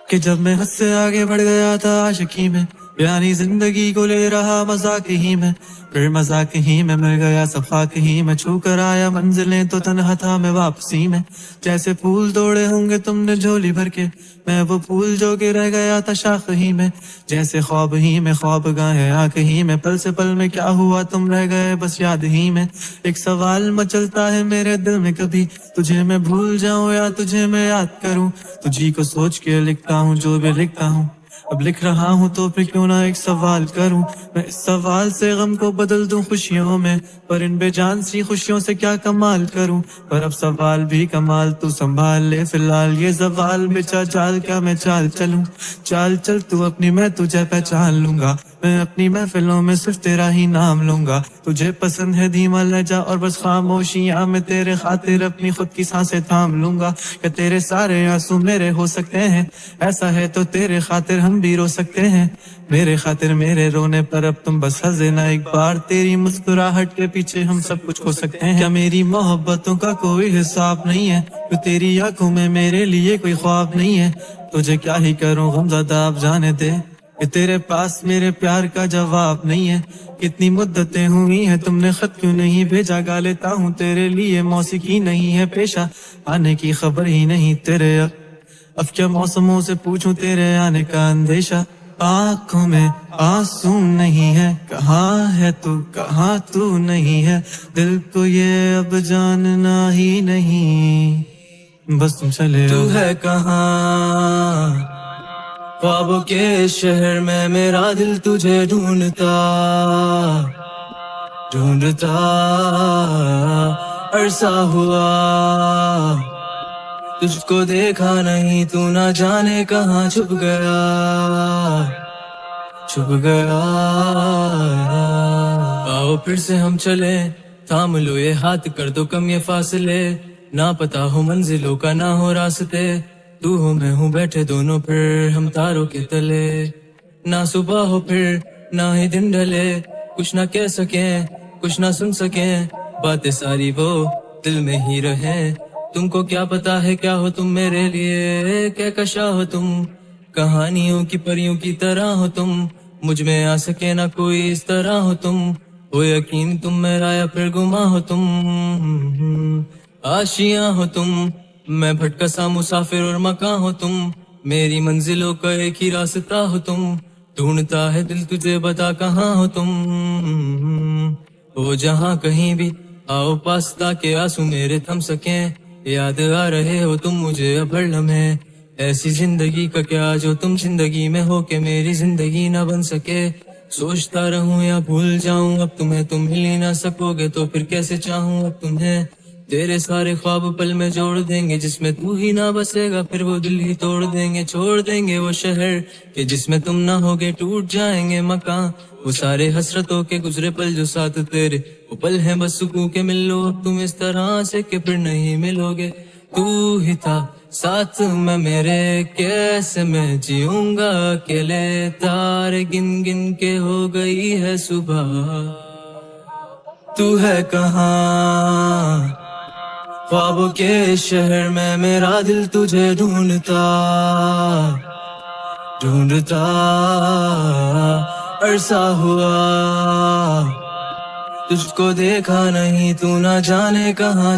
کہ جب میں حد سے آگے بڑھ گیا تھا عاشقی میں، یعنی زندگی کو لے رہا مذاق ہی میں، پھر مذاق ہی میں مل گیا سب خاک ہی میں، چھو کر آیا منزلیں تو تنہا تھا میں واپسی میں، جیسے پھول توڑے ہوں گے تم نے جھولی بھر کے، میں وہ پھول جو کہ رہ گیا تھا شاخ ہی میں، جیسے خواب ہی میں خواب گاہیں آنکھ ہی میں، پل سے پل میں کیا ہوا تم رہ گئے بس یاد ہی میں، ایک سوال مچلتا ہے میرے دل میں کبھی، تجھے میں بھول جاؤں یا تجھے میں یاد کروں، تجھی کو سوچ کے لکھتا ہوں جو بھی لکھتا ہوں، اب لکھ رہا ہوں تو پھر کیوں نہ ایک سوال کروں، میں اس سوال سے غم کو بدل دوں خوشیوں میں، پر ان بے جان سی خوشیوں سے کیا کمال کروں، پر اب سوال بھی کمال تو سنبھال لے فی الحال، یہ زوال بچا چال کیا میں چال چلوں، چال چل تو اپنی میں تجھے پہچان لوں گا، میں اپنی محفلوں میں صرف تیرا ہی نام لوں گا، تجھے پسند ہے دھیما لہجہ اور بس خاموشیاں، میں تیرے خاطر اپنی خود کی سانسیں تھام لوں گا، کہ تیرے سارے آنسو میرے ہو سکتے ہیں، ایسا ہے تو تیرے خاطر ہم بھی رو سکتے ہیں، میرے خاطر میرے رونے پر اب تم بس ہنس دینا ایک بار، تیری مسکراہٹ کے پیچھے ہم سب کچھ کھو سکتے ہیں، کیا میری محبتوں کا کوئی حساب نہیں ہے، تو تیری آنکھوں میں میرے لیے کوئی خواب نہیں ہے، تجھے کیا ہی کروں غمزدہ اب جانے دے، کہ تیرے پاس میرے پیار کا جواب نہیں ہے، کتنی مدتیں ہوئی ہیں تم نے خط کیوں نہیں بھیجا، گا لیتا ہوں تیرے لیے موسیقی نہیں ہے پیشہ، آنے کی خبر ہی نہیں تیرے، اب کیا موسموں سے پوچھوں تیرے آنے کا اندیشہ، آنکھوں میں آنسو نہیں ہے، کہاں ہے تو کہاں تو نہیں ہے، دل کو یہ اب جاننا ہی نہیں، بس تم چلے تو ہے کہاں، خوابوں کے شہر میں میرا دل تجھے ڈھونڈتا ڈھونڈتا عرصہ ہوا، تجھ کو دیکھا نہیں تو نہ جانے کہاں چھپ گیا چھپ گیا، آؤ پھر سے ہم چلے، تھام لو یہ ہاتھ کر دو کم یہ فاصلے، نہ پتا ہو منزلوں کا نہ ہو راستے، تو ہو میں ہوں بیٹھے دونوں پھر ہم تاروں کے تلے، نہ صبح ہو پھر نہ ہی دن ڈھلے، کچھ نہ کہہ سکیں کچھ نہ سن سکیں، باتیں ساری وہ دل میں ہی رہیں، تم کو کیا پتا ہے کیا ہو تم میرے لیے، کیا کشا ہو تم، کہانیوں کی پریوں کی طرح ہو تم، مجھ میں آ سکے نہ کوئی اس طرح ہو تم، ہو یقین تم میرا یا پھر گما ہو تم، آشیاں ہو تم، میں بھٹکا سا مسافر اور مکاں ہو تم، میری منزلوں کا ایک ہی راستہ ہو تم، ڈھونڈتا ہے دل تجھے بتا کہاں ہو تم، ہو جہاں کہیں بھی آؤ پاس تاکہ آنسو میرے تھم سکیں، یاد آ رہے ہو تم مجھے اب ہر لمحے، ایسی زندگی کا کیا جو تم زندگی میں ہو کہ میری زندگی نہ بن سکے، سوچتا رہوں یا بھول جاؤں اب تمہیں، تم مل ہی نہ سکو گے تو پھر کیسے چاہوں اب تمہیں، تیرے سارے خواب پل میں جوڑ دیں گے، جس میں تو ہی نہ بسے گا پھر وہ دل ہی توڑ دیں گے، چھوڑ دیں گے وہ شہر کہ جس میں تم نہ ہوگے، ٹوٹ جائیں گے مکان وہ سارے حسرتوں کے گزرے پل جو ساتھ تیرے، وہ پل ہیں بس سکون کے مل لو اب تم اس طرح سے کہ پھر نہیں ملو گے، تو ہی تھا ساتھ میں میرے، کیسے میں جیوں گا اکیلے، تارے گن گن کے ہو گئی ہے صبح، تو ہے کہاں، خوابوں کے شہر میں میرا دل تجھے ڈھونڈتا ڈھونڈتا عرصہ ہوا، تجھ کو دیکھا نہیں تو نہ جانے کہاں